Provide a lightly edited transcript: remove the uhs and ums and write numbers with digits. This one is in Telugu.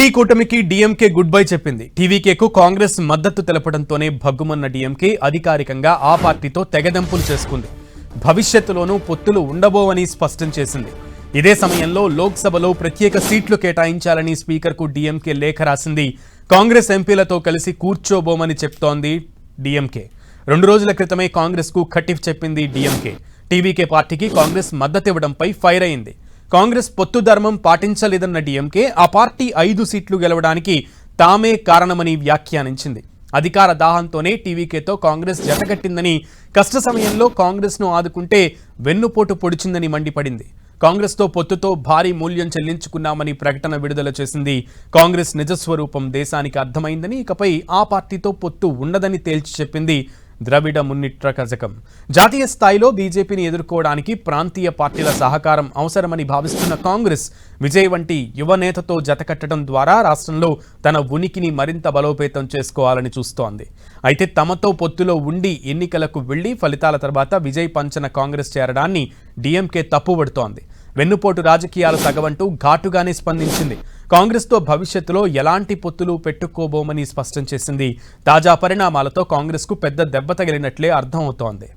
ఇండి కూటమికి డీఎంకే గుడ్ బై చెప్పింది. టీవీకేకు కాంగ్రెస్ మద్దతు తెలపడంతోనే భగ్గుమన్న డీఎంకే అధికారికంగా ఆ పార్టీతో తెగదెంపులు చేసుకుంది. భవిష్యత్తులోనూ పొత్తులు ఉండబోవని స్పష్టం చేసింది. ఇదే సమయంలో లోక్సభలో ప్రత్యేక సీట్లు కేటాయించాలని స్పీకర్కు డీఎంకే లేఖ రాసింది. కాంగ్రెస్ ఎంపీలతో కలిసి కూర్చోబోమని చెప్తోంది డీఎంకే. 2 రోజుల క్రితమే కాంగ్రెస్కు ఖటిఫ్ చెప్పింది డీఎంకే. టీవీకే పార్టీకి కాంగ్రెస్ మద్దతివ్వడంపై ఫైర్ అయింది. కాంగ్రెస్ పొత్తు ధర్మం పాటించలేదన్న డీఎంకే ఆ పార్టీ 5 సీట్లు గెలవడానికి తామే కారణమని వ్యాఖ్యానించింది. అధికార దాహంతోనే టీవీకేతో కాంగ్రెస్ జతకట్టిందని, కష్ట సమయంలో కాంగ్రెస్ను ఆదుకుంటే వెన్నుపోటు పొడిచిందని మండిపడింది. కాంగ్రెస్తో పొత్తుతో భారీ మూల్యం చెల్లించుకున్నామని ప్రకటన విడుదల చేసింది. కాంగ్రెస్ నిజస్వరూపం దేశానికి అర్థమైందని, ఇకపై ఆ పార్టీతో పొత్తు ఉండదని తేల్చి చెప్పింది. ద్రవిడ మున్నిట్ర కజకం. జాతీయ స్థాయిలో బీజేపీని ఎదుర్కోవడానికి ప్రాంతీయ పార్టీల సహకారం అవసరమని భావిస్తున్న కాంగ్రెస్ విజయ్ వంటి యువనేతతో జతకట్టడం ద్వారా రాష్ట్రంలో తన ఉనికిని మరింత బలోపేతం చేసుకోవాలని చూస్తోంది. అయితే తమతో పొత్తులో ఉండి ఎన్నికలకు వెళ్లి ఫలితాల తర్వాత విజయ్ పంచన కాంగ్రెస్ చేరడాన్ని డీఎంకే తప్పుపడుతోంది. వెన్నుపోటు రాజకీయాలు తగవంటూ ఘాటుగానే స్పందించింది. కాంగ్రెస్తో భవిష్యత్తులో ఎలాంటి పొత్తులు పెట్టుకోబోమని స్పష్టం చేసింది. తాజా పరిణామాలతో కాంగ్రెస్కు పెద్ద దెబ్బ తగిలినట్లే అర్థమవుతోంది.